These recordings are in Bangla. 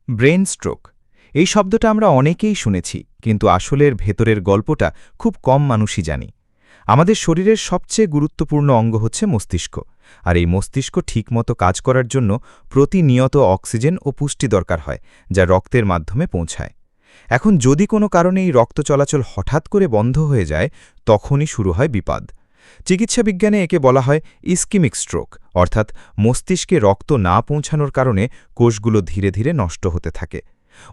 ব্রেন স্ট্রোক এই শব্দটা আমরা অনেকেই শুনেছি, কিন্তু আসলের ভেতরের গল্পটা খুব কম মানুষই জানি। আমাদের শরীরের সবচেয়ে গুরুত্বপূর্ণ অঙ্গ হচ্ছে মস্তিষ্ক, আর এই মস্তিষ্ক ঠিকমতো কাজ করার জন্য প্রতিনিয়ত অক্সিজেন ও পুষ্টি দরকার হয়, যা রক্তের মাধ্যমে পৌঁছায়। এখন যদি কোনো কারণে এই রক্ত চলাচল হঠাৎ করে বন্ধ হয়ে যায়, তখনই শুরু হয় বিপদ। চিকিৎসা বিজ্ঞানে একে বলা হয় ইস্কিমিক স্ট্রোক, অর্থাৎ মস্তিষ্কে রক্ত না পৌঁছানোর কারণে কোষগুলো ধীরে ধীরে নষ্ট হতে থাকে।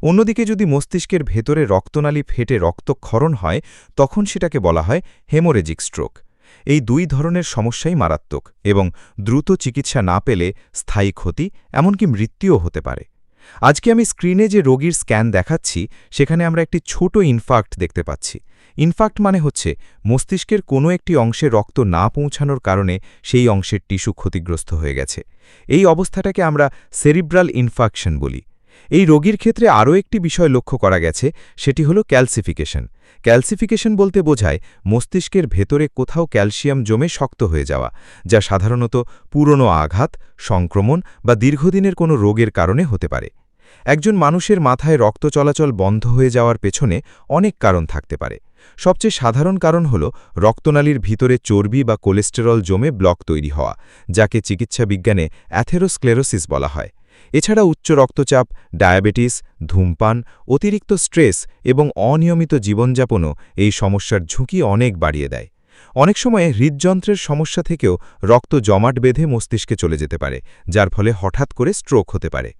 অন্যদিকে যদি মস্তিষ্কের ভেতরে রক্তনালী ফেটে রক্তক্ষরণ হয়, তখন সেটাকে বলা হয় হেমোরেজিক স্ট্রোক। এই দুই ধরনের সমস্যাই মারাত্মক এবং দ্রুত চিকিৎসা না পেলে স্থায়ী ক্ষতি, এমনকি মৃত্যুও হতে পারে। আজকে আমি স্ক্রিনে যে রোগীর স্ক্যান দেখাচ্ছি, সেখানে আমরা একটি ছোট ইনফার্ক্ট দেখতে পাচ্ছি। ইনফার্ক্ট মানে হচ্ছে মস্তিষ্কের কোনো একটি অংশে রক্ত না পৌঁছানোর কারণে সেই অংশের টিস্যু ক্ষতিগ্রস্ত হয়ে গেছে। এই অবস্থাটাকে আমরা সেরিব্রাল ইনফার্কশন বলি। এই রোগীর ক্ষেত্রে আরও একটি বিষয় লক্ষ্য করা গেছে, সেটি হলো ক্যালসিফিকেশন। ক্যালসিফিকেশন বলতে বোঝায় মস্তিষ্কের ভেতরে কোথাও ক্যালসিয়াম জমে শক্ত হয়ে যাওয়া, যা সাধারণত পুরনো আঘাত, সংক্রমণ বা দীর্ঘদিনের কোনো রোগের কারণে হতে পারে। একজন মানুষের মাথায় রক্ত চলাচল বন্ধ হয়ে যাওয়ার পেছনে অনেক কারণ থাকতে পারে। সবচেয়ে সাধারণ কারণ হল রক্তনালীর ভিতরে চর্বি বা কোলেস্টেরল জমে ব্লক তৈরি হওয়া, যাকে চিকিৎসা বিজ্ঞানে অ্যাথেরোস্ক্লেরোসিস বলা হয়। এছাড়া উচ্চ রক্তচাপ, ডায়াবেটিস, ধূমপান, অতিরিক্ত স্ট্রেস এবং অনিয়মিত জীবনযাপনও এই সমস্যার ঝুঁকি অনেক বাড়িয়ে দেয়। অনেক সময় হৃদযন্ত্রের সমস্যা থেকেও রক্ত জমাট বেঁধে মস্তিষ্কে চলে যেতে পারে, যার ফলে হঠাৎ করে স্ট্রোক হতে পারে।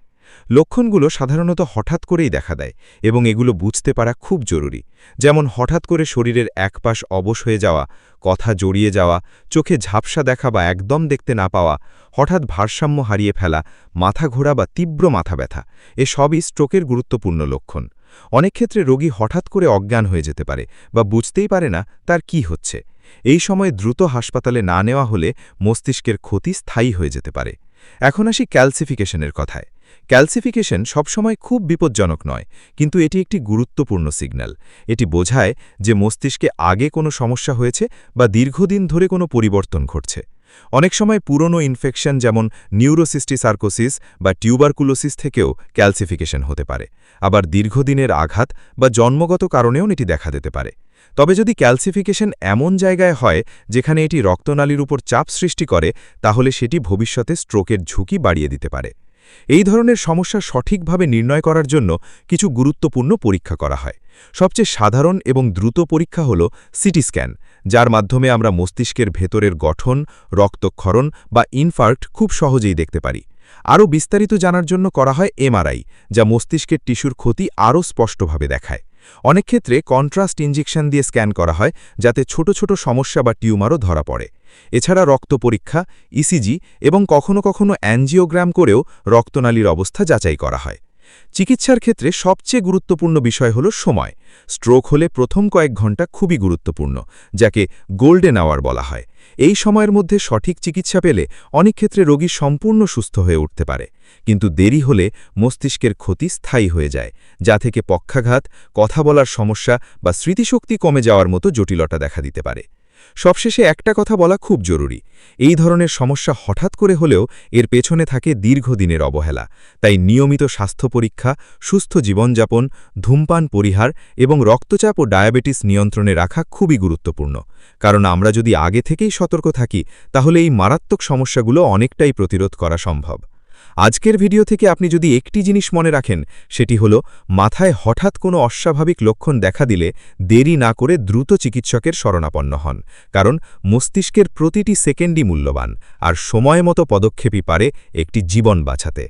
লক্ষণগুলো সাধারণত হঠাৎ করেই দেখা দেয় এবং এগুলো বুঝতে পারা খুব জরুরি। যেমন হঠাৎ করে শরীরের এক পাশ অবশ হয়ে যাওয়া, কথা জড়িয়ে যাওয়া, চোখে ঝাপসা দেখা বা একদম দেখতে না পাওয়া, হঠাৎ ভারসাম্য হারিয়ে ফেলা, মাথা ঘোরা বা তীব্র মাথা ব্যথা, এসবই স্ট্রোকের গুরুত্বপূর্ণ লক্ষণ। অনেক ক্ষেত্রে রোগী হঠাৎ করে অজ্ঞান হয়ে যেতে পারে বা বুঝতেই পারে না তার কি হচ্ছে। এই সময় দ্রুত হাসপাতালে না নেওয়া হলে মস্তিষ্কের ক্ষতি স্থায়ী হয়ে যেতে পারে। এখন আসি ক্যালসিফিকেশনের কথায়। ক্যালসিফিকেশন সবসময় খুব বিপজ্জনক নয়, কিন্তু এটি একটি গুরুত্বপূর্ণ সিগন্যাল। এটি বোঝায় যে মস্তিষ্কে আগে কোনো সমস্যা হয়েছে বা দীর্ঘদিন ধরে কোনো পরিবর্তন ঘটছে। অনেক সময় পুরনো ইনফেকশন যেমন নিউরোসিস্টিসার্কোসিস বা টিউবারকুলোসিস থেকেও ক্যালসিফিকেশন হতে পারে। আবার দীর্ঘদিনের আঘাত বা জন্মগত কারণেও এটি দেখা দিতে পারে। তবে যদি ক্যালসিফিকেশন এমন জায়গায় হয় যেখানে এটি রক্তনালীর উপর চাপ সৃষ্টি করে, তাহলে সেটি ভবিষ্যতে স্ট্রোকের ঝুঁকি বাড়িয়ে দিতে পারে। এই ধরনের সমস্যা সঠিকভাবে নির্ণয় করার জন্য কিছু গুরুত্বপূর্ণ পরীক্ষা করা হয়। সবচেয়ে সাধারণ এবং দ্রুত পরীক্ষা হল সিটি স্ক্যান, যার মাধ্যমে আমরা মস্তিষ্কের ভেতরের গঠন, রক্তক্ষরণ বা ইনফার্ক্ট খুব সহজেই দেখতে পারি। আরও বিস্তারিত জানার জন্য করা হয় এমআরআই, যা মস্তিষ্কের টিস্যুর ক্ষতি আরও স্পষ্টভাবে দেখায়। অনেক ক্ষেত্রে কন্ট্রাস্ট ইনজেকশন দিয়ে স্ক্যান করা হয়, যাতে ছোট ছোট সমস্যা বা টিউমারও ধরা পড়ে। এছাড়া রক্ত পরীক্ষা, ইসিজি এবং কখনো কখনো অ্যাঞ্জিওগ্রাম করেও রক্তনালীর অবস্থা যাচাই করা হয়। চিকিৎসার ক্ষেত্রে সবচেয়ে গুরুত্বপূর্ণ বিষয় হল সময়। স্ট্রোক হলে প্রথম কয়েক ঘন্টা খুবই গুরুত্বপূর্ণ, যাকে গোল্ডেন আওয়ার বলা হয়। এই সময়ের মধ্যে সঠিক চিকিৎসা পেলে অনেক ক্ষেত্রে রোগী সম্পূর্ণ সুস্থ হয়ে উঠতে পারে। কিন্তু দেরি হলে মস্তিষ্কের ক্ষতি স্থায়ী হয়ে যায়, যা থেকে পক্ষাঘাত, কথা বলার সমস্যা বা স্মৃতিশক্তি কমে যাওয়ার মতো জটিলতা দেখা দিতে পারে। সবশেষে একটা কথা বলা খুব জরুরি, এই ধরনের সমস্যা হঠাৎ করে হলেও এর পেছনে থাকে দীর্ঘদিনের অবহেলা। তাই নিয়মিত স্বাস্থ্য পরীক্ষা, সুস্থ জীবনযাপন, ধূমপান পরিহার এবং রক্তচাপ ও ডায়াবেটিস নিয়ন্ত্রণে রাখা খুবই গুরুত্বপূর্ণ। কারণ আমরা যদি আগে থেকেই সতর্ক থাকি, তাহলে এই মারাত্মক সমস্যাগুলো অনেকটাই প্রতিরোধ করা সম্ভব। আজকের ভিডিও থেকে আপনি যদি একটি জিনিস মনে রাখেন, সেটি হলো মাথায় হঠাৎ কোনো অস্বাভাবিক লক্ষণ দেখা দিলে দেরি না করে দ্রুত চিকিৎসকের শরণাপন্ন হন। কারণ মস্তিষ্কের প্রতিটি সেকেন্ডই মূল্যবান, আর সময় মতো পদক্ষেপই পারে একটি জীবন বাঁচাতে।